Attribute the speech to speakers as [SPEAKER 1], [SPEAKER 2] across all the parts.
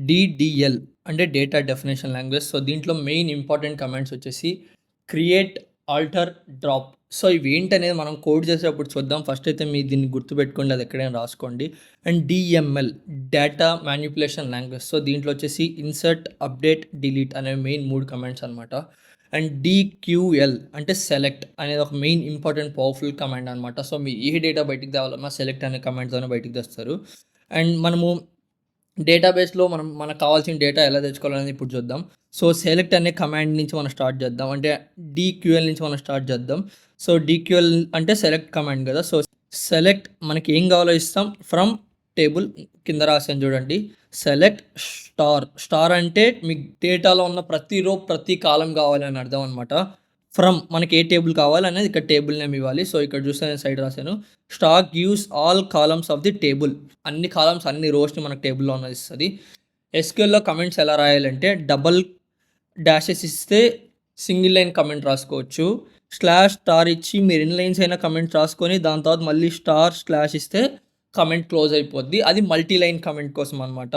[SPEAKER 1] DDL అంటే data definition language. So, దీంట్లో main important commands వచ్చేసి క్రియేట్, ఆల్టర్, డ్రాప్. సో, ఇవి ఏంటనేది మనం కోడ్ చేసేటప్పుడు చూద్దాం. ఫస్ట్ అయితే మీరు దీన్ని గుర్తుపెట్టుకోండి, అది ఎక్కడైనా రాసుకోండి. And DML data manipulation language. So, దీంట్లో వచ్చేసి ఇన్సర్ట్, అప్డేట్, డిలీట్ అనేవి మెయిన్ 3 కమాండ్స్ అనమాట. అండ్ డిక్యూఎల్ అంటే సెలెక్ట్ అనేది ఒక మెయిన్ ఇంపార్టెంట్ పవర్ఫుల్ కమాండ్ అనమాట. సో, మీరు ఏ డేటా బయటికి తేవాలన్నా సెలెక్ట్ అనే కమాండ్తోనే బయటికి తెస్తారు. అండ్ మనము డేటాబేస్‌లో మనకు కావాల్సిన డేటా ఎలా తెచ్చుకోవాలనేది ఇప్పుడు చూద్దాం. సో, సెలెక్ట్ అనే కమాండ్ నుంచి మనం స్టార్ట్ చేద్దాం. అంటే డీక్యూఎల్ నుంచి మనం స్టార్ట్ చేద్దాం. సో, డీక్యూఎల్ అంటే సెలెక్ట్ కమాండ్ కదా! సో, సెలెక్ట్ మనకి ఏం కావాలో ఇస్తాం. ఫ్రమ్ టేబుల్ కింద రాసాను చూడండి. సెలెక్ట్ స్టార్ అంటే మీకు డేటాలో ఉన్న ప్రతి రో, ప్రతి కాలమ్ కావాలని అర్థం అనమాట. ఫ్రమ్ మనకి ఏ టేబుల్ కావాలనేది ఇక్కడ టేబుల్ నేమ్ ఇవ్వాలి. సో, ఇక్కడ చూస్తే నేను సైడ్ రాసాను. Star gives all columns of the table. అన్ని కాలమ్స్, అన్ని రోస్‌ని మనకు టేబుల్‌లో ఉన్నది ఇస్తది. ఎస్‌క్యూఎల్‌లో కమెంట్స్ ఎలా రాయాలంటే డబుల్ డాషెస్ ఇస్తే సింగిల్ లైన్ కమెంట్ రాసుకోవచ్చు. స్టార్ ఇచ్చి మీరు ఎన్ని లైన్స్ అయినా కమెంట్ రాసుకొని దాని తర్వాత మళ్ళీ స్లాష్ ఇస్తే కమెంట్ క్లోజ్ అయిపోద్ది. అది మల్టీ లైన్ కమెంట్ కోసం అనమాట.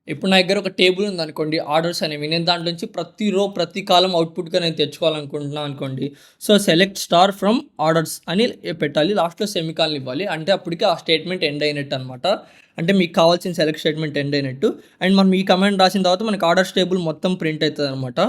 [SPEAKER 1] ఇప్పుడు నా దగ్గర ఒక టేబుల్ ఉందనుకోండి, ఆర్డర్స్ అనేవి. నేను దాంట్లో నుంచి ప్రతి రో, ప్రతి కాలమ్ అవుట్‌పుట్‌గా నేను తెచ్చుకోవాలనుకుంటున్నాను అనుకోండి. So, select star from orders అని పెట్టాలి. లాస్ట్‌లో సెమికాలన్ ఇవ్వాలి. అంటే అప్పటికి ఆ స్టేట్మెంట్ ఎండ్ అయినట్టు అనమాట. అంటే మీకు కావాల్సిన సెలెక్ట్ స్టేట్మెంట్ ఎండ్ అయినట్టు. అండ్ మనం ఈ కమాండ్ రాసిన తర్వాత మనకి ఆర్డర్స్ టేబుల్ మొత్తం ప్రింట్ అవుతదనమాట.